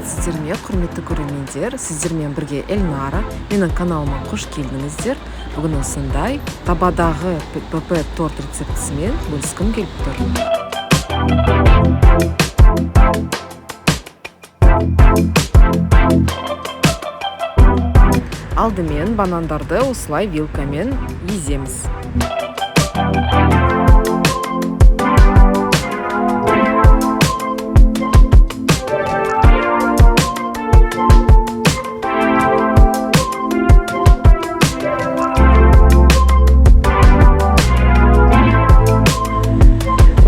саламатсыздарбы, құрметті көрермендер. Сіздермен бірге Эльнара. Менің каналыма қош келдіңіздер. Бүгін осындай табадағы ПП торт рецептісімен бөліскім келіп тұр. Алдымен банандарды осылай вилкамен еземіз.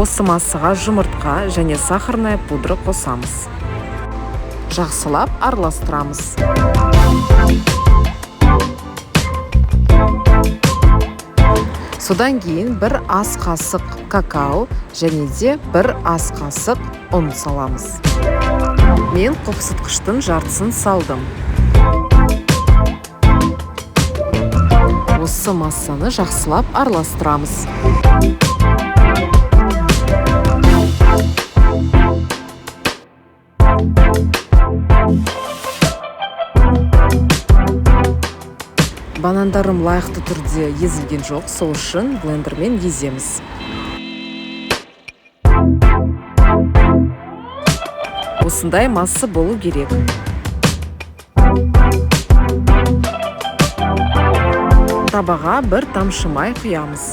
Осы массаға жұмыртқа және сахарная пудра қосамыз. Жақсылап араластырамыз. Содан кейін бір ас қасық какао және де бір ас қасық ұн саламыз. Мен қопсытқыштың жартысын салдым. Осы массаны жақсылап араластырамыз. Банандарым лайықты түрде езілген жоқ, сол үшін блендермен еземіз. Осындай масса болу керек. Табаға бір тамшы май құямыз.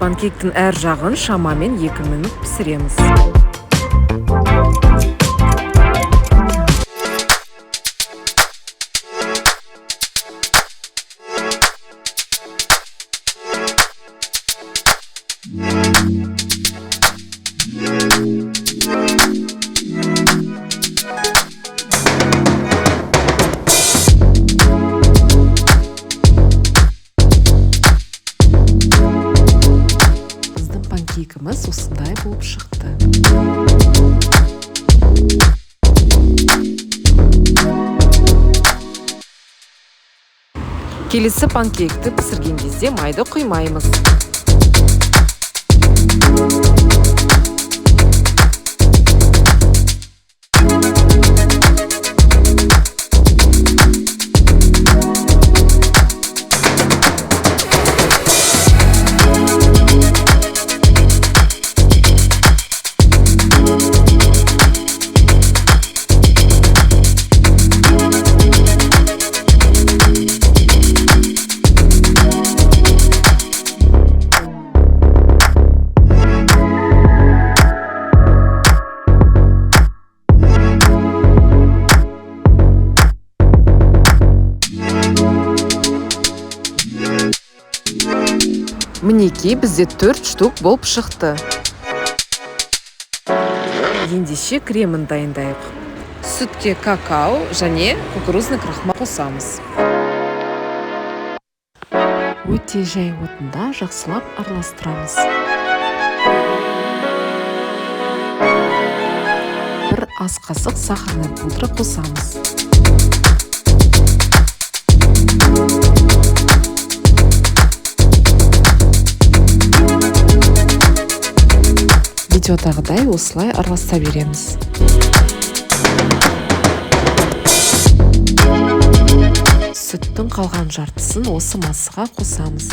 Панкектің әр жағын шамамен 2 минут пісіреміз. Панкейкіміз осындай болып шықты. Келесі панкейкті пісірген кезде майды құймаймыз. Мінекей бізде 4 штук болып шықты. Ендеше кремін дайындайық. Сүтке какао және кукурузный крахмал қосамыз. Өте жай отында жақсылап араластырамыз. Бір ас қасық сахарная пудра қосамыз. Видеодағыдай осылай араласа береміз. Сүттің қалған жартысын осы массаға қосамыз.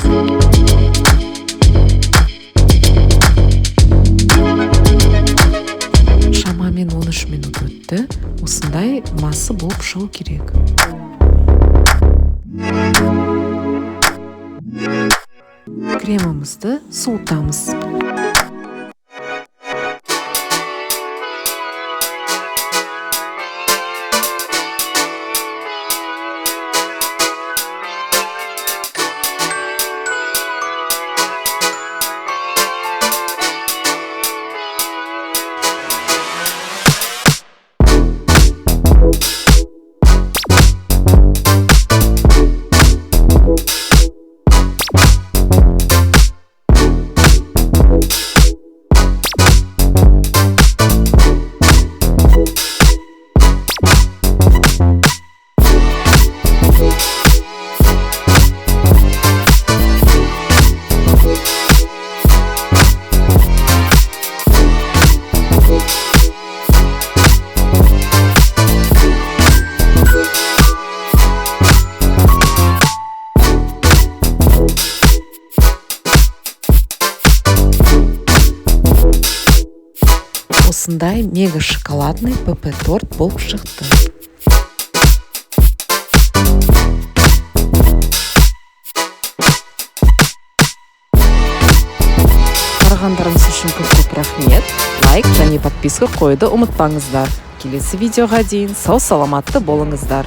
Шамамен 13 минут өтті. Осындай масса болып шығу керек. Кремімізді суытамыз. осындай мега шоколадный ПП торт болып шықты. Қарағандарыңыз үшін көп рахмет. Лайк және подписка қойды ұмытпаңыздар. Келесі видеоға дейін сау саламатты болыңыздар.